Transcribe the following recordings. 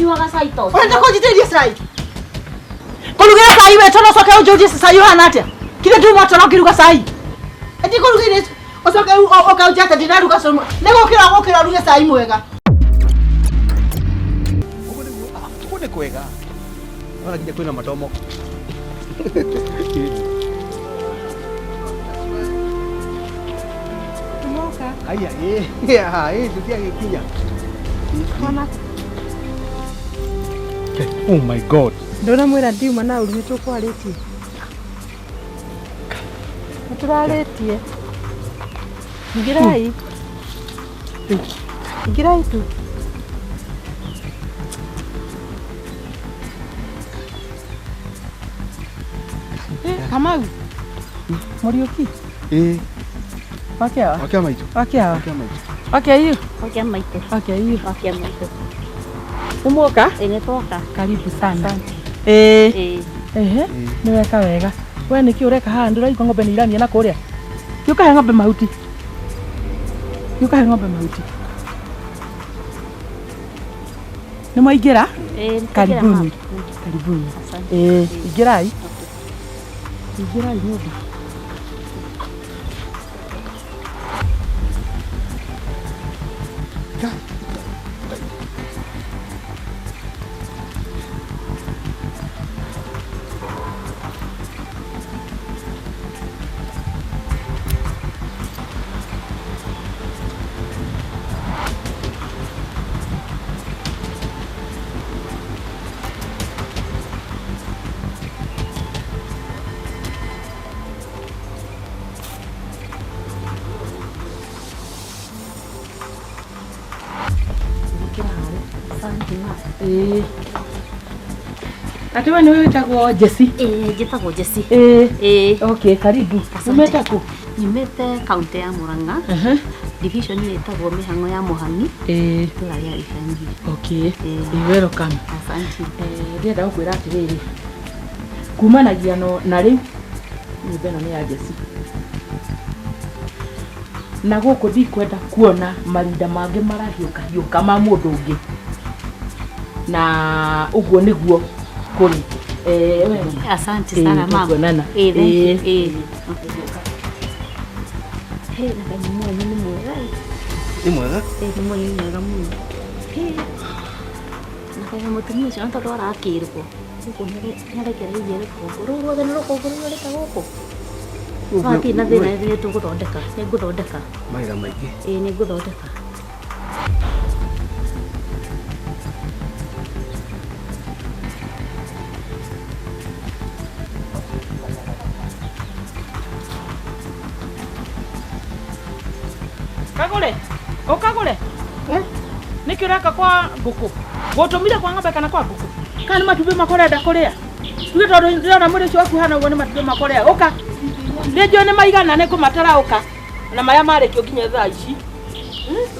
nyuaga cai to. Unataka kujiteria cai? Kurugira cai wewe tono soke unjoje cai uhana atia? Kile tu moto no kiruga cai. Ati kurugire osoke ukaujata ndiraruga somo. Nego kira ruge cai mwega. Ukone kwega. Ona kija kwina madomo. Tumoka. Aya tutia kinya. Mama. Oh my god. Ndona mwira ndiuma na uri tukwarĩtie. Turarĩtie. Ngirai. Ngirai tu. Kamau. Muriuki. Wakia. Wakia maitu. Wakia. Wakia maitu. Wakia hiyo. Wakia maitu. Wakia hiyo. Wakia maitu. Umoka? Nitoka. Karibu sana. Eh. Ehe. Ni weka wega. Wewe niki ureka haha ndiraigua ng'ombe ni iramia na kuria. Yuka he ng'ombe mahuti. Yuka he ng'ombe mahuti. Ni mwaingira? Karibuni. Karibuni. Ingirai. Ingirai nyumba. Ati wewe ni wewe witagwo Jesse? Njĩtagwo Jesse. Okay, karibu. Umete ku? Nyumĩte kaunti ya Murang'a. Division ĩtagwo Mĩhang'o ya Mũhang'i. Itũra rĩa Ibangi. Okay. Welcome. Asante. Ndĩrenda gũkwĩra atĩrĩrĩ. Kumanagia na rĩu nyũmba ĩno nĩ ya Jesse. Na gũkũ ndikwenda kuona marinda mangĩ marahiũka ma mũndũ ũngĩ. Na ũguo nĩguo kuri. Asante sana mama. Okay. Na kanya mwenye ni mwega. Ni mwega? Ni mwenye ni mwega muno. Na kanya mutumia ucio ntoro arakirwo. Uko nĩarekereirie rũkũngũ ruothe nĩ rũkũngũ rũrĩka gũkũ. Wati na thĩna nĩ tũgũthondeka. Nĩ ngũthondeka. Maitha maingĩ. Nĩ ngũthondeka. Kagure. Okagure. Niki uraka kwa nguku. Gotumire kwa ng'ombe kana kwa nguku. Kana matumbĩ makorenda kuria. Tuge tondu ndĩrona mwĩrĩ ũcio waku hana ũguo nĩ matumbĩ makorea. Ũka. Nĩnjũĩ nĩ maigana nĩ kũmatara ũka. Na maya marĩkio nginya thaa ici.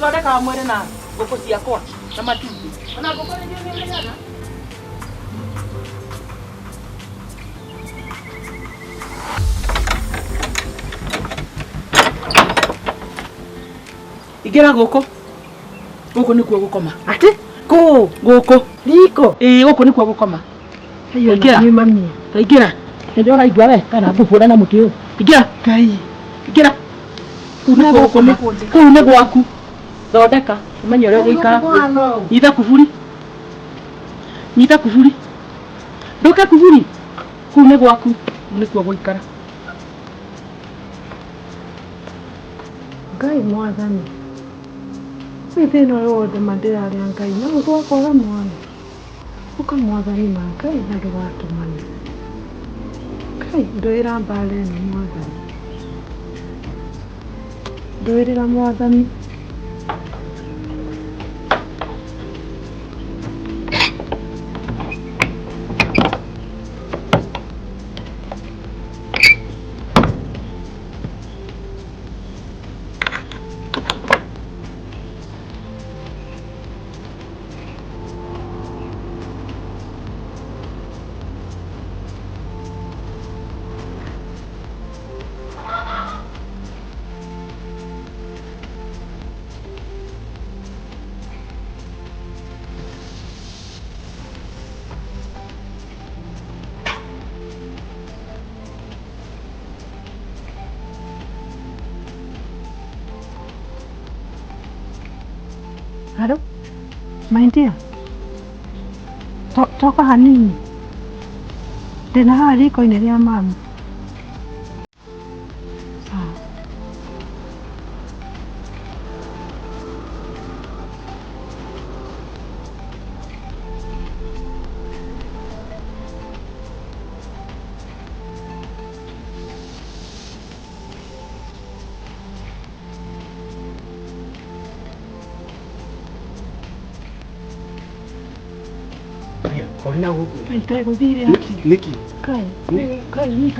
Thondekaga mwĩrĩ na ngũkũ ciakwa na matumbĩ. Ona ngũkũ nĩ njũĩ nĩ maigana. Ingĩra gũkũ. Gũkũ nĩkuo gũkoma. Ati? Kũ? Gũkũ. Riko. Gũkũ nĩkuo gũkoma. Ingĩra. Ingĩra. Ndio raigua we kana mbũbũra na mũtĩ ũyũ. Ingĩra. Ngai. Ingĩra. Kũu nĩkuo gũkoma. Kũu nĩ gwaku. Thondeka. Ũmenye ũrĩa ũgũikara. Nyita kuburi. Nyita kuburi. Nduka kuburi. Kũu nĩ gwaku. Nĩkuo gũikara. Ngai mwathani. Thĩna ũyũ wothe mandĩrarĩa Ngai no ũgwakwaga mwana. Ũka mwathani ma Ngai na ndũgatũmane. Ngai ndũĩra mbara ĩno mwathani. Ndũĩrĩra mwathani. My dear. Toka hanini. Ndĩna haha riko-inĩ rĩa mami. Sawa. Korina huku. Nitagũthire atĩ. Niki. Kai. Kai.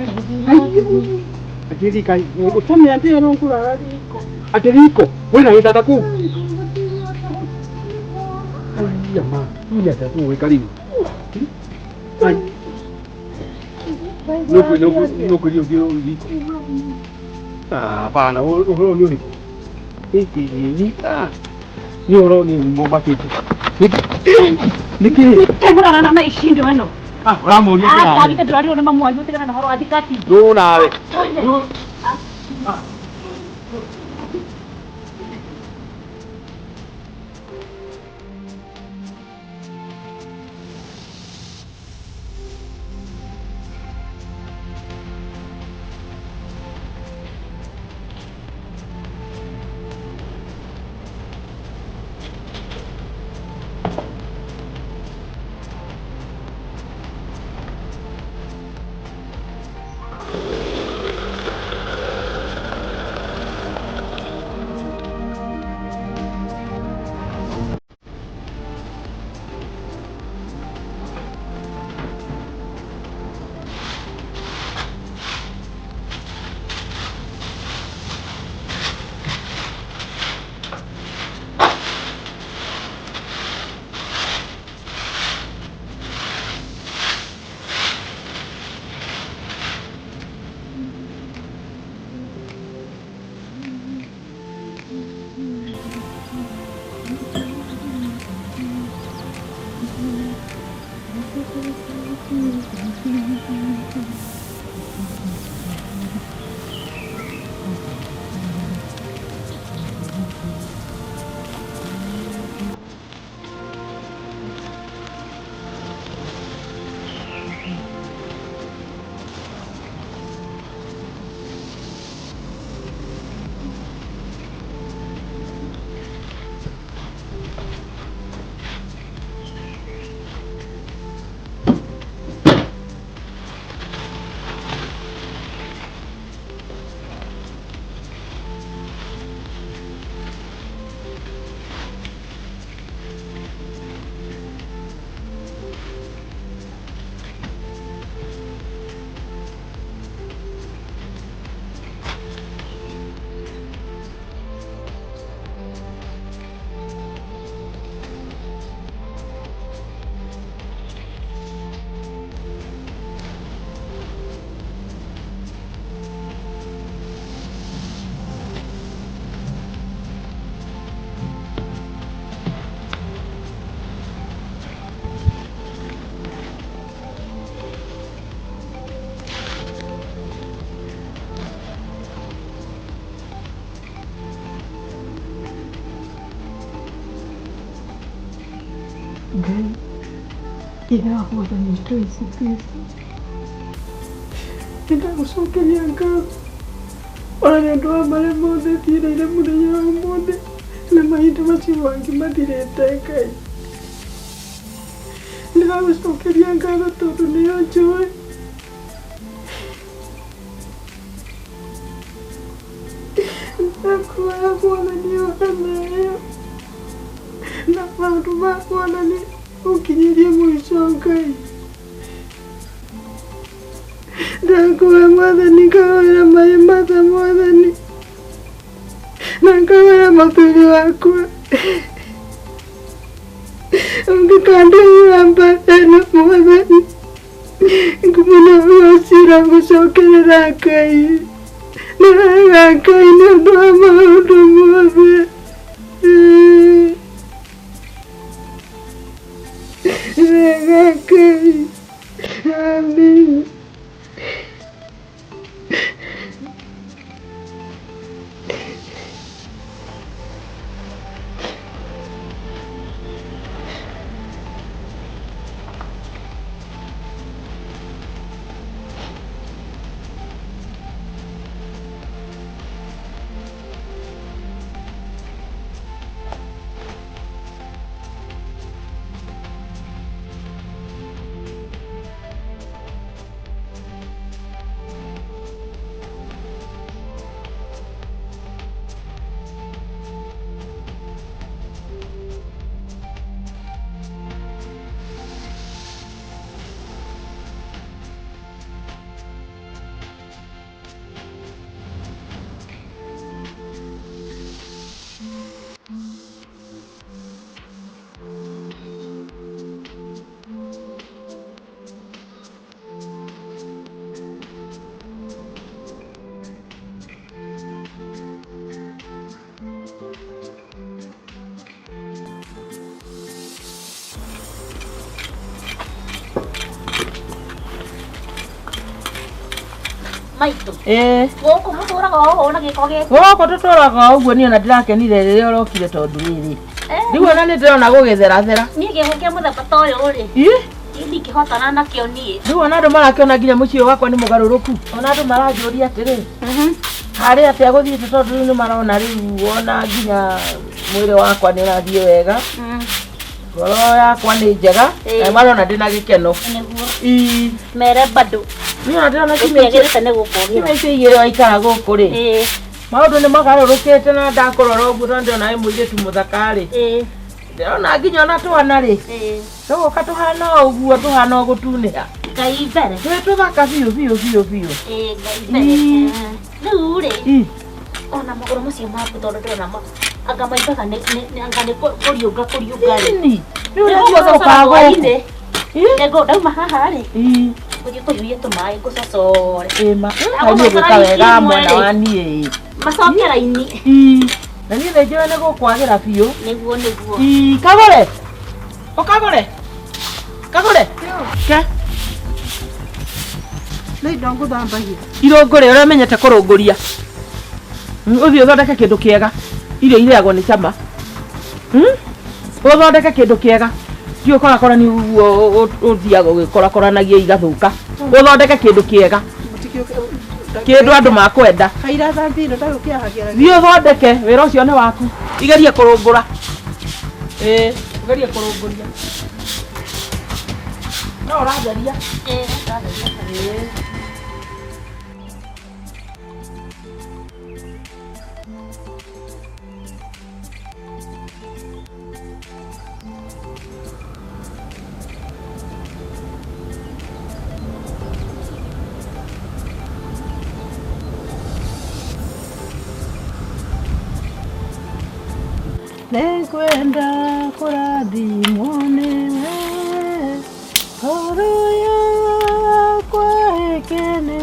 Akili kai. Utaniambia nonguraga riko. Ati riko. Wena gitata kuu. Jamaa. Ile tatu wewe karibu. Ai. Nuku ndio riko. Hapana, wewe ni riko. Hiki ni ni oro ni ngomba kitu. Niki. Tegura na ishinde wano. Uramuria Ah, kali ndari na mamu wanyu tegana na horo athikati. No nawe. Ngai irahootha Yesu Kristo. Nĩndagũcokeria ngatho ona nĩ ũndũ wa marĩa mothe thiĩrĩire mũthenya wa ũmũthĩ na mahinda macio mangĩ mathirĩte Ngai. Nĩndagũcokeria ngatho tondũ nĩyo njũĩ. Ndakuoya Mwathani ũkaneyo na maũndũ ma Mwathani ũkinyirie mũico Ngai. Ndakuoya Mwathani ngahoera maĩ matha Mwathani na ngahoera mũthuri wakwa ũngĩkandĩhĩra mbathano Mwathani ngũmũna ũgocira gũcokerera Ngai nĩ wega Ngai nĩ ũndũ wa maũndũ mothe. Wega Ngai. Amen. Maitu. Gũkũ mũtũraga ũũ na gĩko gĩkĩ. Gũkũ tũtũraga ũguo niĩ ona ndĩrakenire rĩrĩa ũrokire tondũ rĩrĩ. Rĩu ona nĩ ndĩrona gũgĩtherathera. Niĩ gĩko kĩa mũthemba ta ũyũ rĩ. Ndingĩhotana nakĩo niĩ. Rĩu ona andũ marakĩona nginya mũciĩ wakwa nĩ mũgarũrũku. Ona andũ maranjũria atĩrĩ. Harĩa atĩa gũthiĩte tondũ rĩu nĩ marona rĩu ona nginya mwĩrĩ wakwa nĩ ũrathiĩ wega. Ngoro yakwa nĩ njega. Na marona ndĩna gĩkeno. Nĩguo. Mere bado. Niĩ ona ndĩrona kĩmĩagĩrĩte nĩ gũkũgĩra. Icio igĩrĩ waikara gũkũ rĩ. Maũndũ nĩ magarũrũkĩte na ndakũrora ũguo tondũ ndĩrona wĩ mũirĩtu mũthaka rĩ. Ndĩrona nginya ona twana rĩ. Tũgoka tũhana ũguo tũhana gũtunĩha. Ngai mbere. Twĩ tũthaka biũ. Ngai mbere. Rĩu rĩ. Ona magũrũ macio maku tondũ ndĩrona anga maimbaga nĩ kũriũnga rĩ. Rĩu nĩguo ũkaga Nego ndauma haha rĩ. Ũthiĩ kũhiũhia tũmaĩ ngũcocore. Kaĩ gwĩka wega mwena wa niĩ. Macoke raini. Na niĩ nĩnjũĩ nĩ gũkwagĩra biũ. Nĩguo. Kagũre. Ũkagũre. Kagũre. Ke. Nĩ indo ngũthambagia. Irũngũrĩ ũrĩa menyete kũrũngũria. Ũthiĩ ũthondeke kĩndũ kĩega. Irio irĩagwo nĩ cama. Ũthondeke kĩndũ kĩega. Tiũ korakora nĩ ũguo ũthiaga ũgĩkorakoranagia igathũka. Ũthondeke kĩndũ kĩega. Kĩndũ andũ makwenda. Kaira thambia indo ndagũkĩahagia. Thiĩ ũthondeke wĩra ũcio nĩ waku. Igerie kũrũngũra. Igerie kũrũngũria. No ũratheria? Ndatheria. Nĩngwenda kũrathimwo nĩwe, ngoro yakwa ĩkene.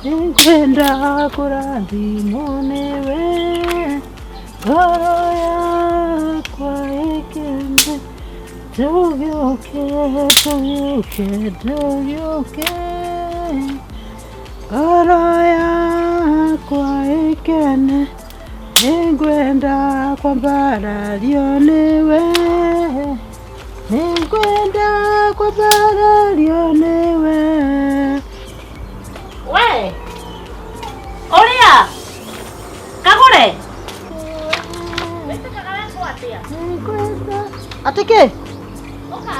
Nĩngwenda kũrathimwo nĩwe, ngoro yakwa ĩkene. Tũgĩũke, ngoro yakwa ĩkene. Nĩngwenda kwambarario nĩwe, nĩngwenda kwambarario nĩwe. We! Ũrĩa! Kagũre! Wĩtĩkaga wekwo atĩa? Nĩngwenda. Atĩ kĩ? Ũka.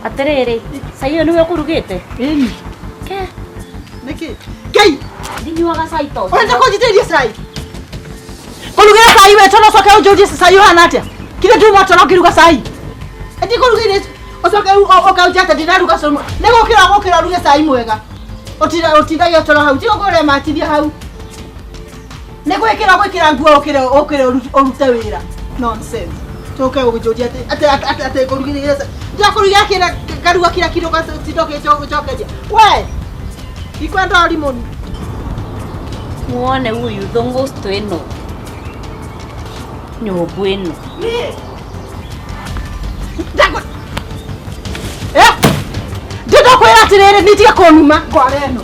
Atĩrĩrĩ, cai ũyũ nĩwe ũkũrugĩte? Ĩni. Ke? Nĩkĩ? Kei! Ndinyuaga cai ta ũcio. Ũrenda kũnjitĩrĩria cai? Kũrugĩra cai we twana ũcoke ũnjũrie cai ũhana atĩa? Kire nduma twana ũkĩruga cai. Eti kũrugĩra ũcoke ũkanjia atĩ ndĩraruga cai. Nĩ gũkĩra ũruge cai mwega. Ũtindagia twana hau. Tiga ũrĩa matirie hau. Nĩ gwĩkĩra nguo ũkĩre ũrute wĩra. Nonsense. Toka ũnjũrie atĩ kũrugĩra cai. Ndakũrugia kĩra karuga kila kitu kasitoke chokeje. We! Ikwenda limoni. Muone huyu thongosto ĩno. Nyũmbu ĩno. Ndakũ. Ndĩkwĩra atĩrĩrĩ nĩtige kũnuma kware ĩno.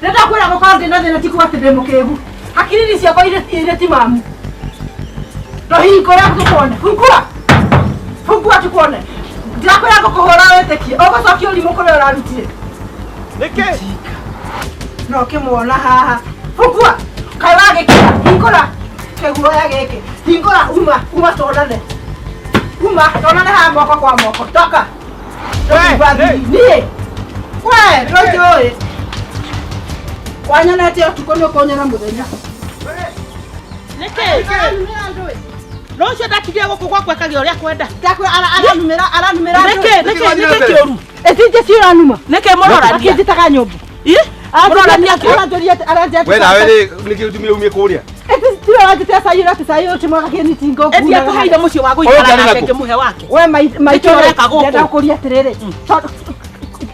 Ndakwĩra gũkorwo ndĩna thĩna ti kuga atĩ ndĩ mũkĩgu. Hakiri ciakwa irĩ timamu. Rohingũra tũkuone. Fungua tũkuone. Ndakwĩra ngũkũhũra wĩtĩkie. Ũgũcokia ũrimũ kũrĩa ũrarutire. Nĩkĩ? No kĩmuona haha. Fungua. Kaĩ wagĩkĩra. Hingũra. Kĩguoya gĩkĩ. Hingũra uma tũonane. Uma tũonane haha moko kwa moko. Toka. Niĩ. We, ndũnjũĩ. Wanyonete ũtukũ nĩ ũkũnyona mũthenya. Nĩkĩ? Rũciũ ndakiria gũkũ gwakwa ekagia ũrĩa kwenda. Aranumĩra. Nĩkĩ kĩũru? Etinje ci ũranuma. Nĩkĩ mũrorania? Akĩnjĩtaga nyũmbu. Mũrorania kĩ? Aranjĩria We nawe nĩkĩ ũtumire umie kũrĩa? Tiwe wajite sayura tisayura timwaga kini tingo. Eti akuheire mucio wa guikara na kenge muhe wake. We maitoro reka guku. Ndenda kuria tiriri.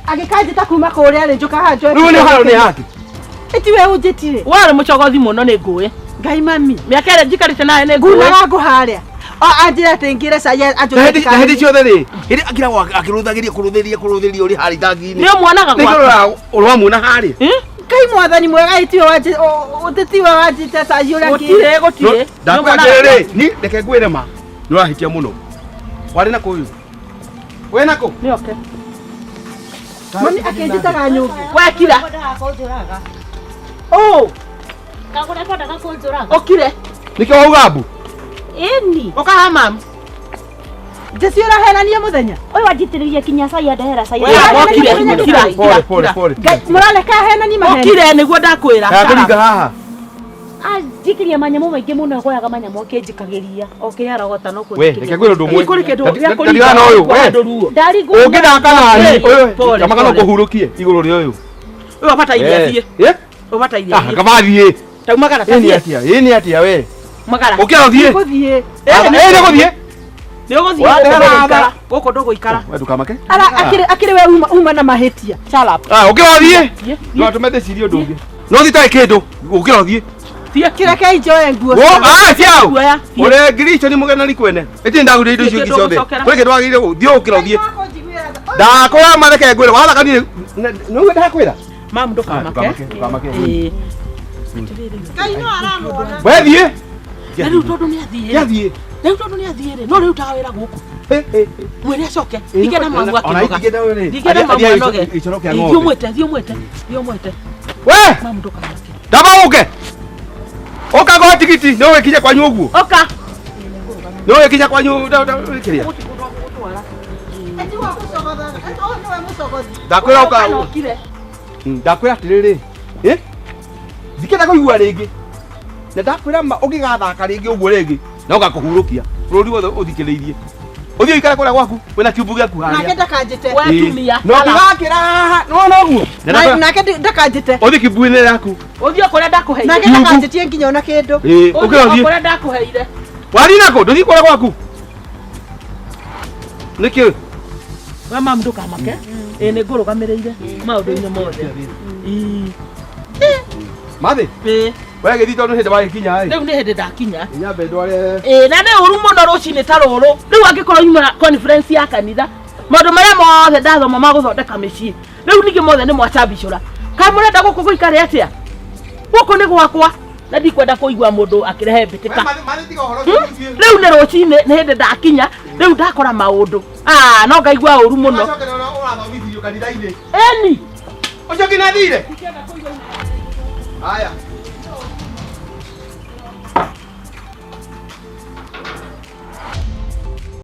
Agikajita kuma kuria ri njuka hanjo. Riu ni haro ni haki. Eti we ujitire. Wale mucogothi muno ni nguwe. Ngai mami. Miaka ĩrĩa njikarĩte nawe nĩ nguwe. Nguna wangu haria. Anjira tengire saya anjo. Hedi ciothe ri. Hedi akira kuruthiria uri hari thangi-ini. Nĩ mwonaga gwakwa. Nĩkĩrora ũrwamuna harĩa. Kai mwathani mwega itiwe waje utetiwe wajite sayura ki. Gũtirĩ. Ndakwagĩrĩrĩ ni reke ngwĩre ma. Nĩũrahitia mũno. Warĩ nako ũyũ. We nako? Nĩ oke. Mami akĩnjitaga nyũmbu. Wekira. Oh. Kagũra kwendaga kũnjũraga. Okire. Nĩkĩo wauga mbu? Ĩni. Ũkaha mamu. Jesi ũraherania mũthenya. Ũyũ wanjitĩrĩria kinya cai ndehera cai. Pole. Mũrareka henani maheni. Okire nĩguo ndakwĩra. Kũringa haha. Anjikiria manyamũ maingĩ mũno goyaga manyamũ akĩnjikagĩria. Okĩarogota no We reke ngwĩre ũndũ ũmwe. Kũrĩ kĩndũ gĩa kũringa ũyũ. We. Ndaringu. Ũngĩthaka nani ũyũ. Kama kana kũhurũkie igũrũ rĩa ũyũ. Ũyũ abataire athiĩ. Ũbataire athiĩ. Kamathiĩ. Taumagara tathiĩ. Ĩni atia we. Magara. Ũkĩra ũthiĩ. Gũthiĩ. Nĩ gũthiĩ. Nĩ ũgũthiĩ gũkũ ndũgũikara. We ndũkamake. Ara akĩrĩ we uma na mahĩtia. Sharp. Ũkĩra ũthiĩ. No atũmete cirio ũndũ ũngĩ. No thitarĩ kĩndũ. Ũkĩra ũthiĩ. Kĩreke njoe nguo. Ciao. Ũrĩ ngirico nĩ mũgenani kwene. Ĩtĩ ndagũrire indo icio ingĩ ciothe. Kũrĩ kĩndũ wagĩrĩire gũthiĩ ũkĩra ũthiĩ. Ndakwĩra mareke ngwĩre wathakanire. Nĩguo ndakwĩra. Mamu ndũkamake. Ngai no aramuona. We thiĩ. Rĩu tondũ nĩ athiĩ. Yathiĩ. Rĩu tondũ nĩ athiĩ. No rĩu taga wĩra gũkũ. Mwĩre acoke. Ndigena mamu akĩnoga. Ndigena mamu anoge. Thiĩ. We. Mamu ndũkamake. Ndaba ũke. Ũka gwa tigiti no wĩkinye kwanyu ũguo. Oka. No wĩkinye kwanyu kĩrĩa. Eti wa kusogoda. Eti o nĩ musogothi. Ndakwĩra ũka. Ndakwĩra atĩrĩrĩ. Ndikenda kũigua rĩngĩ. Na ndakwĩra ma ũngĩgathaka rĩngĩ ũguo rĩngĩ. Na ũgakũhurũkia. Bũrũri wothe ũthikĩrĩirie. Ũthiĩ ũikare kũrĩa gwaku. Wĩna kiumbu gĩaku harĩa. Nake ndakanjĩte. Watumia. No ngakĩra haha. No ũguo. Nake ndakanjĩte. Ũthiĩ kiumbu-inĩ gĩaku. Ũthiĩ kũrĩa ndakũheire. Nake ndakanjĩtie nginya ona kĩndũ. Ũkĩra ũthiĩ. Kũrĩa ndakũheire. Wari nako ndũthiĩ kũrĩa gwaku. Nĩkĩ? We mamu ndũkamake. Nĩ ngũrũgamĩrĩire maũndũ-inĩ mothe. Mathĩ. We gĩthiĩ tondũ hĩndĩ wagĩkinya Rĩu nĩ hĩndĩ ndakinya. Nyambe ndware. Na nĩ ũru mũno rũcinĩ ta rũrũ. Rĩu angĩkorwo yuma conference ya kanitha. Maũndũ marĩa mothe ndathoma ma gũthondeka mĩciĩ. Rĩu ningĩ mothe nĩ mwacambicũra. Kaĩ mũrenda gũkũ gũikare atĩa? Gũkũ nĩ gwakwa. Na ndikwenda kũigua mũndũ akĩrehe mbĩtĩka. Rĩu nĩ rũcinĩ nĩ hĩndĩ ndakinya. Rĩu ndakora maũndũ. No ngaigua ũru mũno. Ũrathomithio kanitha-inĩ. Eni. Ũcoke na thire. Haya.